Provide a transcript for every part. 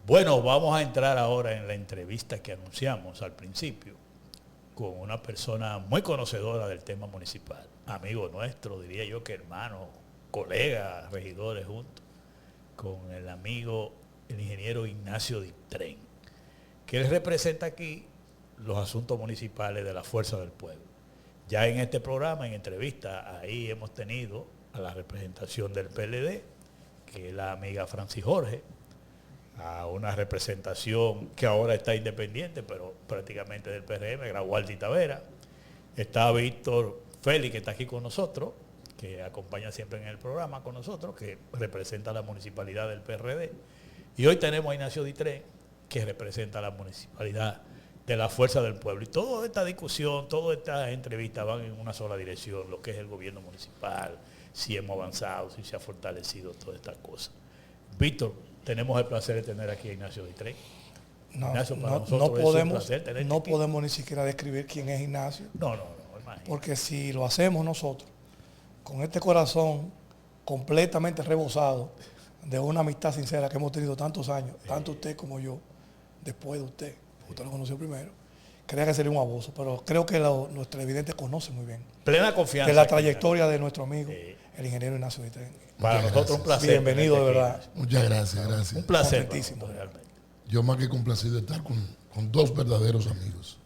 Bueno, vamos a entrar ahora en la entrevista que anunciamos al principio con una persona muy conocedora del tema municipal, amigo nuestro, diría yo que hermano, colega, regidores juntos, con el amigo, el ingeniero Ignacio Ditren, que él representa aquí los asuntos municipales de la Fuerza del Pueblo. Ya en este programa, en entrevista, ahí hemos tenido a la representación del PLD, que es la amiga Francis Jorge, a una representación que ahora está independiente, pero prácticamente del PRM, Gradualdi Tavera. Está Víctor Félix, que está aquí con nosotros, que acompaña siempre en el programa con nosotros, que representa la municipalidad del PRD. Y hoy tenemos a Ignacio Ditren, que representa la municipalidad de la Fuerza del Pueblo. Y toda esta discusión, todas estas entrevistas van en una sola dirección, lo que es el gobierno municipal, si hemos avanzado, si se ha fortalecido, todas estas cosas. Víctor, tenemos el placer de tener aquí a Ignacio Ditren. Ignacio, no podemos ni siquiera describir quién es Ignacio. No, imagínate. Porque si lo hacemos nosotros, con este corazón completamente rebosado de una amistad sincera que hemos tenido tantos años, tanto usted como yo, después de usted lo conoció primero, creía que sería un abuso, pero creo que nuestros televidentes conocen muy bien. Plena confianza. De la trayectoria de nuestro amigo, el ingeniero Ignacio Ditren. Para nosotros un placer. Bienvenido, de verdad. Muchas gracias. Un placer. Realmente. Yo más que complacido de estar con dos verdaderos amigos.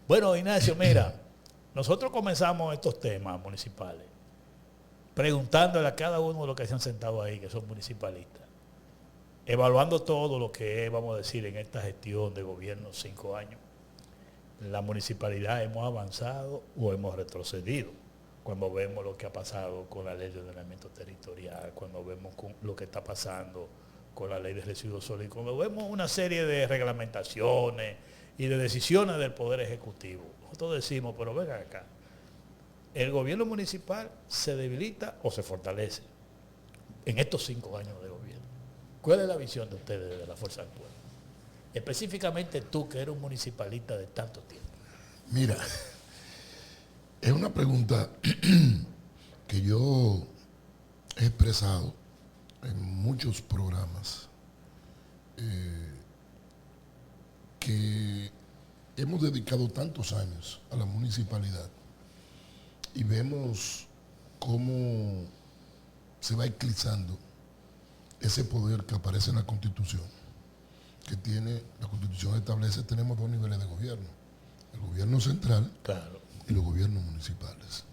Bueno, Ignacio, mira, nosotros comenzamos estos temas municipales preguntándole a cada uno de los que se han sentado ahí, que son municipalistas, evaluando todo lo que es, vamos a decir, en esta gestión de gobierno 5 años. La municipalidad hemos avanzado o hemos retrocedido. Cuando vemos lo que ha pasado con la ley de ordenamiento territorial, cuando vemos lo que está pasando con la ley de residuos sólidos, cuando vemos una serie de reglamentaciones y de decisiones del Poder Ejecutivo. Nosotros decimos, pero vengan acá, ¿el gobierno municipal se debilita o se fortalece en estos 5 años de gobierno? ¿Cuál es la visión de ustedes de la Fuerza del Pueblo? Específicamente tú, que eres un municipalista de tanto tiempo. Mira, es una pregunta que yo he expresado en muchos programas, que hemos dedicado tantos años a la municipalidad y vemos cómo se va eclipsando ese poder que aparece en la Constitución, que tiene, la Constitución establece, tenemos 2 niveles de gobierno, el gobierno central, claro, y los gobiernos municipales.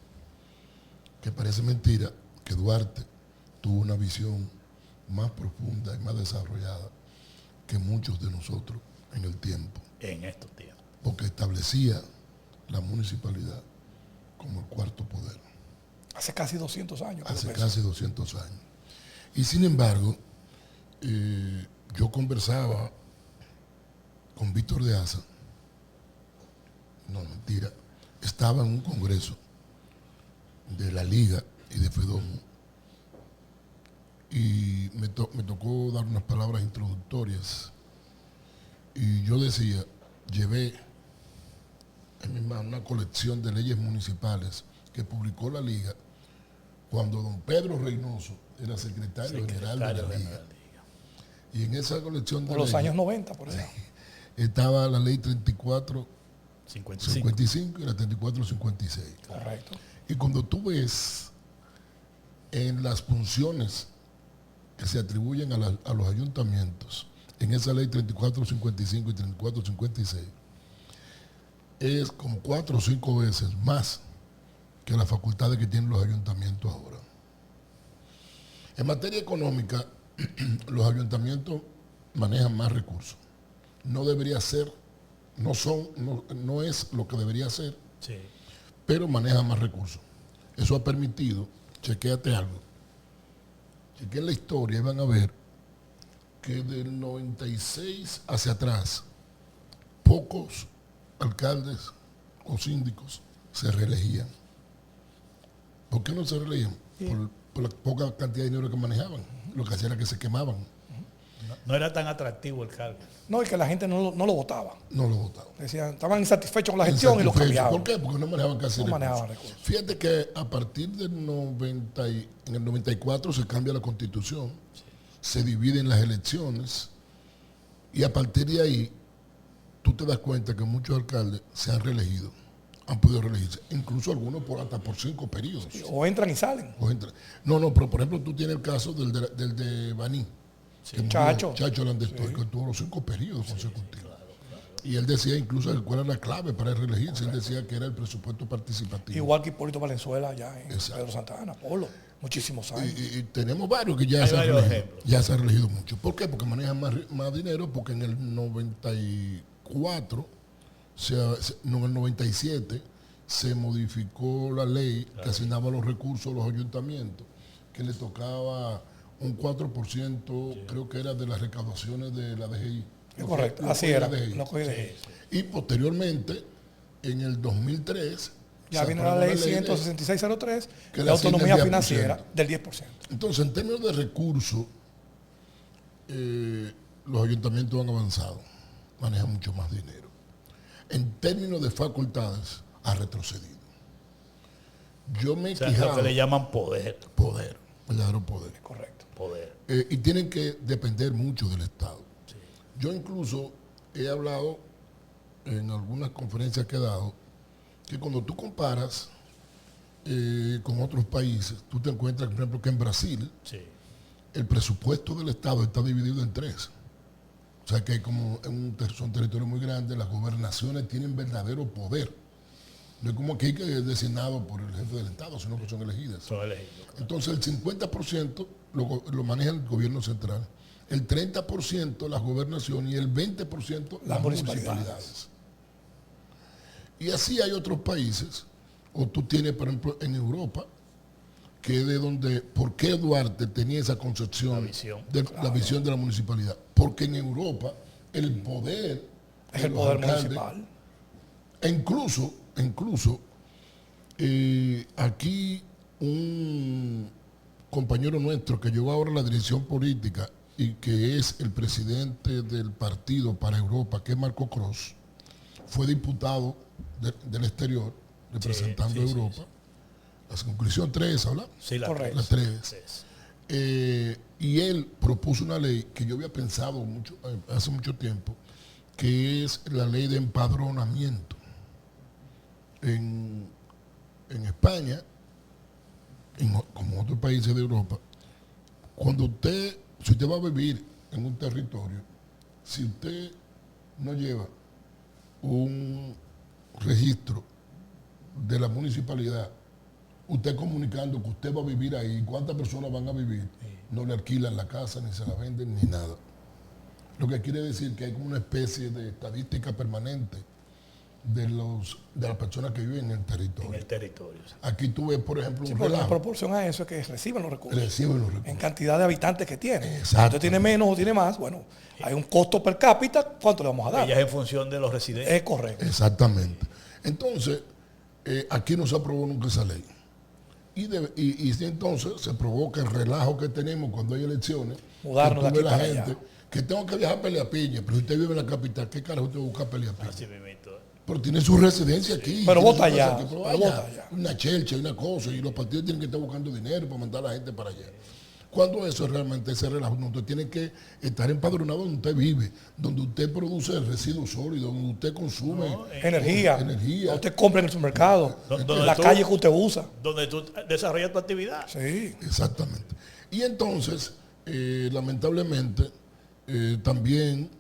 Que parece mentira que Duarte tuvo una visión más profunda y más desarrollada que muchos de nosotros en el tiempo. En estos tiempos. Porque establecía la municipalidad como el cuarto poder. Hace casi 200 años. Hace casi 200 años. Y sin embargo, yo conversaba con Víctor de Asa, no, mentira, estaba en un congreso de la Liga y de FEDOMO y me tocó dar unas palabras introductorias y yo decía, llevé en mi mano una colección de leyes municipales que publicó la Liga cuando don Pedro Reynoso era secretario general de la Liga. Y en esa colección de por los años 90, por ejemplo, estaba la ley 3455 y la 3456. Correcto. Y cuando tú ves en las funciones que se atribuyen a los ayuntamientos, en esa ley 3455 y 3456, es como 4 o 5 veces más que las facultades que tienen los ayuntamientos ahora. En materia económica, los ayuntamientos manejan más recursos. No debería ser, no es lo que debería ser, sí, pero manejan más recursos. Eso ha permitido, chequéate algo, chequeen la historia y van a ver que del 96 hacia atrás, pocos alcaldes o síndicos se reelegían. ¿Por qué no se reelegían? Sí. Por la poca cantidad de dinero que manejaban. Lo que hacía era que se quemaban. No era tan atractivo el cargo. No, y que la gente no lo votaba. No lo votaba. Decían, estaban insatisfechos con la gestión y lo cambiaban. ¿Por qué? Porque no manejaban casi no recursos. Manejaban recursos. Fíjate que a partir del en el 94 se cambia la Constitución, sí, se dividen las elecciones Y a partir de ahí, tú te das cuenta que muchos alcaldes se han reelegido, han podido reelegirse, incluso algunos hasta por 5 periodos. O entran y salen. No, pero por ejemplo tú tienes el caso del de Baní, que Chacho. Chacho Landestor, que tuvo los 5 periodos consecutivos. Y él decía incluso cuál era la clave para reelegirse, él decía que era el presupuesto participativo. Igual que Hipólito Valenzuela allá en Exacto. Pedro Santa Ana, Polo, muchísimos años. Y tenemos varios que ya Hay se han varios reelegido. ejemplos. Ya se han reelegido mucho. ¿Por qué? Porque manejan más dinero, porque en el 94, en el 97, se modificó la ley que asignaba los recursos a los ayuntamientos, que le tocaba un 4%, creo que era de las recaudaciones de la DGI. Es correcto, Lo así cogía era. la DGI. Lo cogí de Y posteriormente, en el 2003, Ya se viene la aprobó ley de- 16603, que de le asigna autonomía el 10%. financiera del 10%. Entonces, en términos de recursos, los ayuntamientos han avanzado, manejan mucho más dinero. En términos de facultades, ha retrocedido. Yo me he O sea, quejado. lo que le llaman poder. Poder, verdadero poder. Correcto. Poder. Y tienen que depender mucho del Estado. Yo incluso he hablado en algunas conferencias que he dado que cuando tú comparas con otros países, tú te encuentras, por ejemplo, que en Brasil Sí. el presupuesto del Estado está dividido en 3. O sea que hay como son territorios muy grandes, las gobernaciones tienen verdadero poder. No es como aquí que es designado por el jefe del Estado, sino que son elegidas. Son elegidos. Entonces el 50% lo maneja el gobierno central, el 30% las gobernaciones y el 20% las municipalidades. Y así hay otros países, o tú tienes, por ejemplo, en Europa, que es de donde, ¿por qué Duarte tenía esa concepción? La visión de la municipalidad. Porque en Europa el poder Es de el los poder alcaldes, municipal. e incluso aquí un compañero nuestro que llegó ahora a la dirección política y que es el presidente del partido para Europa, que es Marco Cross, fue diputado del exterior representando a Europa. La conclusión 3, ¿habla? Sí, la Correcto. La 3. Y él propuso una ley que yo había pensado hace mucho tiempo, que es la ley de empadronamiento. En España, como en otros países de Europa, si usted va a vivir en un territorio, si usted no lleva un registro de la municipalidad, usted comunicando que usted va a vivir ahí, cuántas personas van a vivir, no le alquilan la casa, ni se la venden, ni nada. Lo que quiere decir que hay como una especie de estadística permanente de las personas que viven en el territorio. En el territorio. Sí. Aquí tú ves, por ejemplo, Sí, un porque en relajo. proporción a eso es que reciben los recursos. Reciben los recursos. En cantidad de habitantes que tiene. Si Exacto. usted tiene menos o tiene más, bueno, hay un costo per cápita, ¿cuánto le vamos a dar? Ella es en función de los residentes. Es correcto. Exactamente. Entonces, aquí no se aprobó nunca esa ley. Y entonces se provoca el relajo que tenemos cuando hay elecciones. Mudarnos que de tú aquí ves para allá. que tengo que viajar a Peleapiña, pero si usted vive en la capital, ¿qué carajo usted busca a Peleapiña? Así mismito. Pero tiene su residencia aquí. Pero tiene vota su casa allá, aquí, pero pero vaya, vota allá. una chelcha y una cosa, y los partidos tienen que estar buscando dinero para mandar a la gente para allá. Cuando eso es realmente ese relajo, no, usted tiene que estar empadronado donde usted vive, donde usted produce el residuo sólido, donde usted consume Energía. energía. Usted compra en el supermercado. Donde En la tú- calle que usted usa. Donde tú desarrollas tu actividad. Sí. Exactamente. Y entonces, lamentablemente, también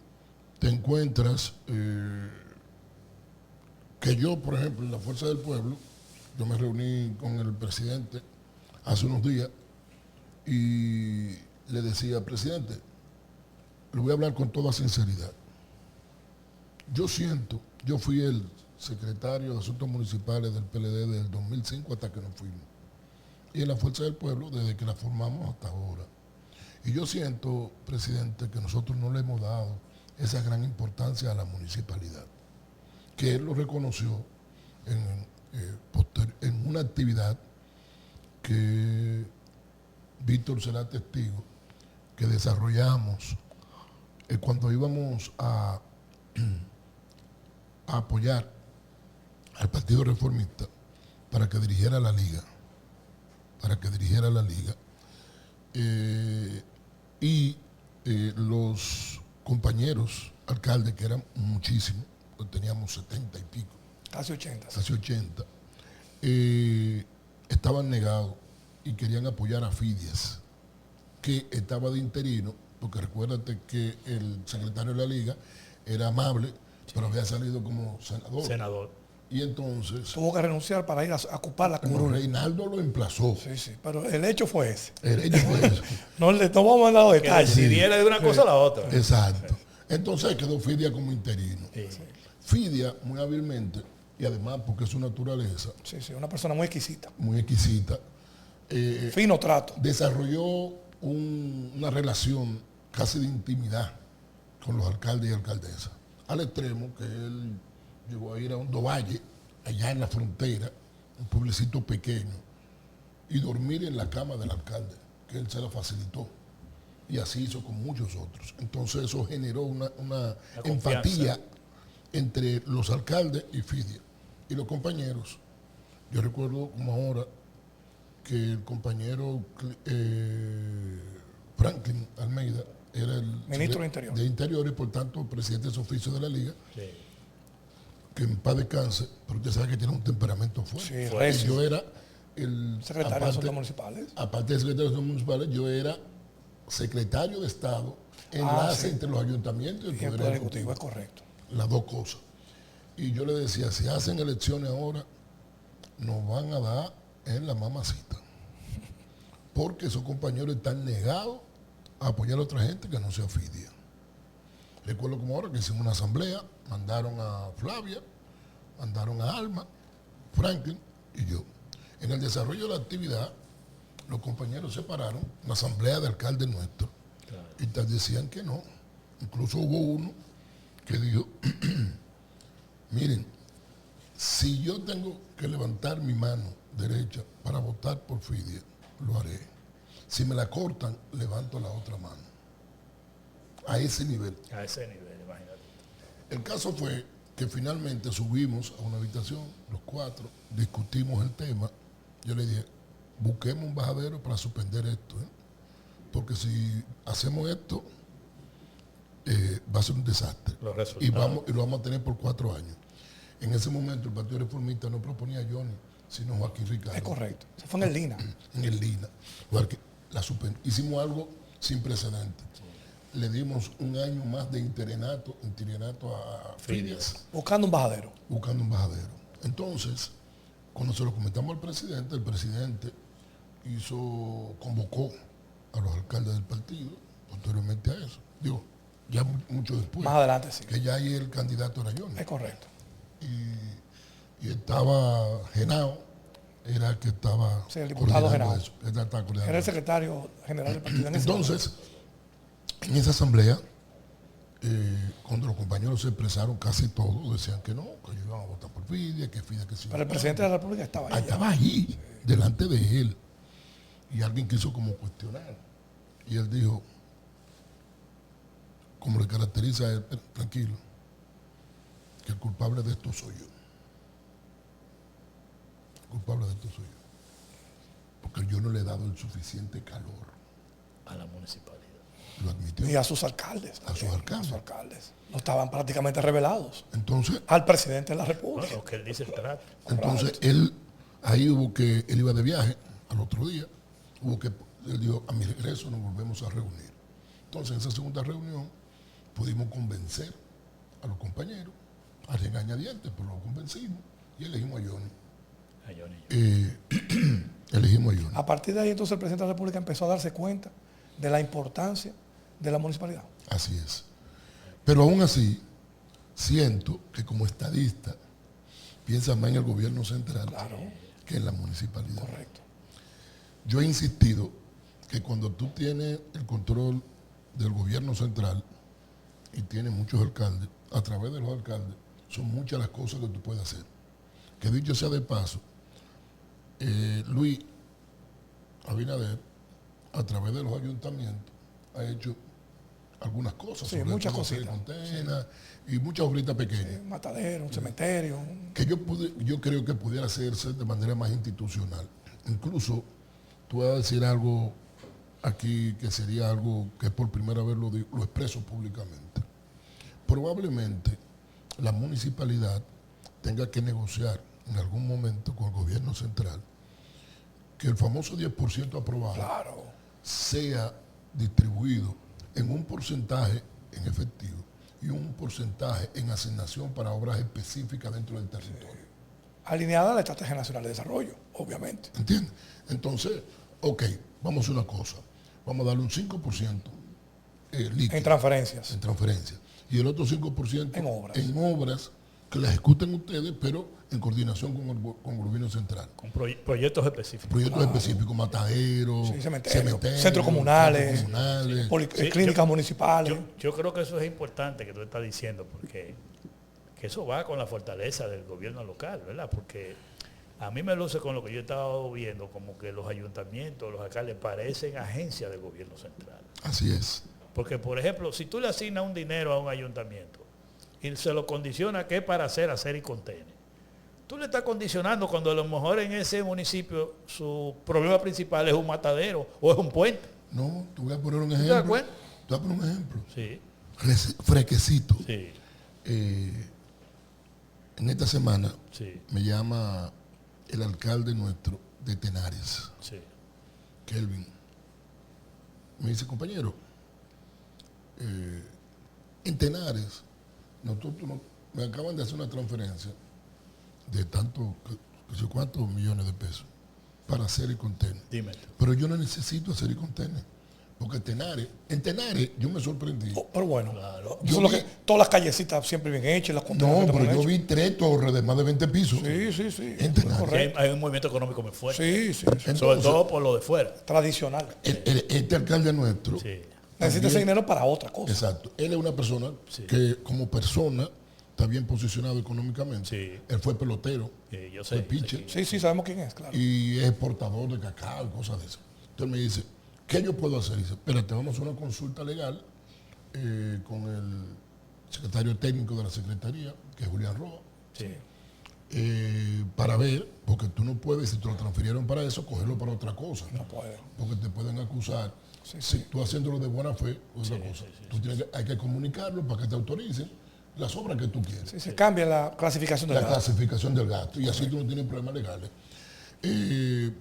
te encuentras que yo, por ejemplo, en la Fuerza del Pueblo, yo me reuní con el presidente hace unos días y le decía, presidente, le voy a hablar con toda sinceridad. Yo fui el secretario de Asuntos Municipales del PLD desde el 2005 hasta que nos fuimos. Y en la Fuerza del Pueblo desde que la formamos hasta ahora. Y yo siento, presidente, que nosotros no le hemos dado esa gran importancia a la municipalidad, que él lo reconoció en una actividad que Víctor será testigo, que desarrollamos cuando íbamos a apoyar al Partido Reformista para que dirigiera la liga, compañeros alcaldes, que eran muchísimos, pues teníamos 70 y pico, Casi 80. casi 80, estaban negados y querían apoyar a Fidias, que estaba de interino, porque recuérdate que el secretario de la Liga era amable, pero había salido como senador. Y entonces, Tuvo que renunciar para ir a ocupar la como curul. Reinaldo lo emplazó. Sí, sí, pero el hecho fue ese. El hecho fue eso. No vamos a dar los Que detalles. decidiera de una cosa a la otra. Exacto. Entonces quedó Fidia como interino. Sí. Fidia, muy hábilmente, y además porque es su naturaleza, Sí, sí, una persona muy exquisita. muy exquisita, Fino trato. desarrolló una relación casi de intimidad con los alcaldes y alcaldesas, al extremo que él llegó a ir a Hondo Valle, allá en la frontera, un pueblecito pequeño, y dormir en la cama del alcalde, que él se la facilitó. Y así hizo con muchos otros. Entonces eso generó una empatía entre los alcaldes y Fidia. Y los compañeros, yo recuerdo como ahora que el compañero Franklin Almeida era el Ministro de Interior. de Interior y por tanto presidente de su oficio de la Liga, Sí. que en paz descanse, pero usted sabe que tiene un temperamento fuerte. Sí, Y recio. yo era el Secretario de Asuntos Municipales. aparte de secretario de Asuntos Municipales, yo era secretario de Estado, enlace sí. entre los ayuntamientos y el Y el Poder Poder Ejecutivo. Ejecutivo, es correcto. Las dos cosas. Y yo le decía, si hacen elecciones ahora, nos van a dar en la mamacita. Porque esos compañeros están negados a apoyar a otra gente que no sea Fidia. Recuerdo como ahora que hicimos una asamblea, mandaron a Flavia, mandaron a Alma, Franklin y yo. En el desarrollo de la actividad, los compañeros se pararon, la asamblea de alcaldes nuestros, Claro. y decían que no. Incluso hubo uno que dijo, miren, si yo tengo que levantar mi mano derecha para votar por Fidia, lo haré. Si me la cortan, levanto la otra mano. A ese nivel. A ese nivel, imagínate. El caso fue que finalmente subimos a una habitación, los cuatro, discutimos el tema. Yo le dije, busquemos un bajadero para suspender esto, ¿eh? Porque si hacemos esto, va a ser un desastre. Los Y resultados. lo vamos a tener por 4 años. En ese momento el Partido Reformista no proponía a Johnny, sino a Joaquín Ricardo. Es correcto. Se fue en el Lina. En el Lina. Hicimos algo sin precedentes. Le dimos un año más de interinato a Fidias, Buscando un bajadero. buscando un bajadero. Entonces, cuando se lo comentamos al presidente, el presidente convocó a los alcaldes del partido, posteriormente a eso. Digo, ya mucho después, Más adelante, sí. que ya ahí el candidato era Johnny. Es correcto. Y estaba Genao, era el que estaba Sí, el diputado coordinando Genao. eso. Él estaba coordinando Era el eso. secretario general del partido en ese momento. Entonces, en esa asamblea, cuando los compañeros se expresaron, casi todos decían que no, que ellos iban a votar por Fidia, que sí. Pero el presidente de la República estaba ahí. Estaba allí, delante de él. Y alguien quiso como cuestionar. Y él dijo, como le caracteriza a él, tranquilo, que el culpable de esto soy yo. El culpable de esto soy yo. Porque yo no le he dado el suficiente calor. A la municipalidad. Lo admitió. Y a sus alcaldes. A sus también, alcaldes. A sus alcaldes. No estaban prácticamente revelados Entonces, al presidente de la República. Bueno, lo que él dice el trato. Entonces ahí hubo que, él iba de viaje al otro día, él dijo, a mi regreso nos volvemos a reunir. Entonces en esa segunda reunión pudimos convencer a los compañeros, a regañadientes, pero los convencimos y elegimos a Johnny. A Johnny. Elegimos a Johnny. A partir de ahí entonces el presidente de la República empezó a darse cuenta de la importancia de la municipalidad. Así es. Pero aún así, siento que como estadista piensa más en el gobierno central Claro. que en la municipalidad. Correcto. Yo he insistido que cuando tú tienes el control del gobierno central y tienes muchos alcaldes, a través de los alcaldes, son muchas las cosas que tú puedes hacer. Que dicho sea de paso, Luis Abinader, a través de los ayuntamientos, ha hecho algunas cosas. Sí, sobre muchas todo hacer cositas. contenas y muchas obritas pequeñas. Un matadero, un cementerio. Que yo creo que pudiera hacerse de manera más institucional. Incluso, tú vas a decir algo aquí que sería algo que por primera vez lo expreso públicamente. Probablemente la municipalidad tenga que negociar en algún momento con el gobierno central que el famoso 10% aprobado Claro. sea distribuido en un porcentaje en efectivo y un porcentaje en asignación para obras específicas dentro del territorio. Alineada a la Estrategia Nacional de Desarrollo, obviamente. ¿Entiendes? Entonces, ok, vamos a hacer una cosa. Vamos a darle un 5% líquido En transferencias. en transferencias y el otro 5% En obras. que la ejecuten ustedes, pero en coordinación con el gobierno central. Con proyectos específicos. Proyectos específicos, mataderos, Sí, cementerios, centros centros comunales, comunales. Sí, clínicas municipales. Yo creo que eso es importante que tú estás diciendo, porque que eso va con la fortaleza del gobierno local, ¿verdad? Porque a mí me luce con lo que yo he estado viendo, como que los ayuntamientos, los alcaldes parecen agencias del gobierno central. Así es. Porque, por ejemplo, si tú le asignas un dinero a un ayuntamiento y se lo condiciona que es para hacer y contener, tú le estás condicionando cuando a lo mejor en ese municipio su problema principal es un matadero o es un puente. No, te voy a poner un ¿Te das ejemplo. cuenta? Te voy a poner un ejemplo. Sí, Frequecito. sí, En esta semana sí, me llama el alcalde nuestro de Tenares, sí. Kelvin. Me dice, compañero, en Tenares, me acaban de hacer una transferencia de tanto, no sé cuántos millones de pesos para hacer y contener. Dime. Pero yo no necesito hacer y contener. Porque en Tenares yo me sorprendí. Pero bueno, Claro. eso es lo que, todas las callecitas siempre bien hechas, las No, contenedas pero bien yo hechas. vi 3 torres de más de 20 pisos. Sí, sí, sí. En Tenares. Correcto. Hay un movimiento económico muy fuerte, Sí, sí, sí. Entonces, sobre todo por lo de fuera. Tradicional. Este alcalde nuestro, Sí, Necesita ese dinero para otra cosa. exacto, él es una persona Sí. que como persona está bien posicionado económicamente. Sí. Él fue pelotero, yo fue sé. pitcher Sí, sí, sabemos quién es, claro. y es exportador de cacao y cosas de eso. Entonces me dice, ¿qué yo puedo hacer? Dice, espérate, vamos a hacer una consulta legal con el secretario técnico de la Secretaría, que es Julián Roa, Sí. para ver, porque tú no puedes, si te lo transfirieron para eso, cogerlo para otra cosa. No puede. Porque te pueden acusar. Sí, Si tú haciéndolo de buena fe, otra cosa. Tú hay que comunicarlo para que te autoricen las obras que tú quieres. Sí, se cambia la clasificación del La gasto. clasificación del gasto. Y así tú no tienes problemas legales.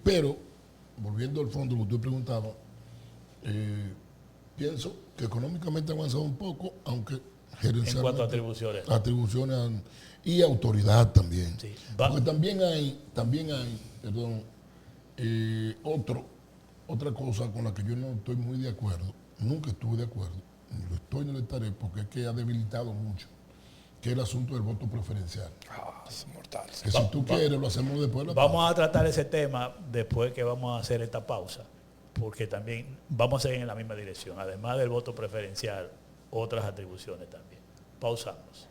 Pero, volviendo al fondo, lo que tú preguntabas, pienso que económicamente ha avanzado un poco, aunque gerencialmente. En cuanto a atribuciones. Atribuciones y autoridad también. Sí. Porque también hay, perdón, otra cosa con la que yo no estoy muy de acuerdo, nunca estuve de acuerdo, ni lo estoy ni lo estaré, porque es que ha debilitado mucho, que es el asunto del voto preferencial. Ah, es mortal. Sí. Que si tú quieres, lo hacemos después de la Vamos a tratar ese tema después que vamos a hacer esta pausa, porque también vamos a seguir en la misma dirección. Además del voto preferencial, otras atribuciones también. Pausamos.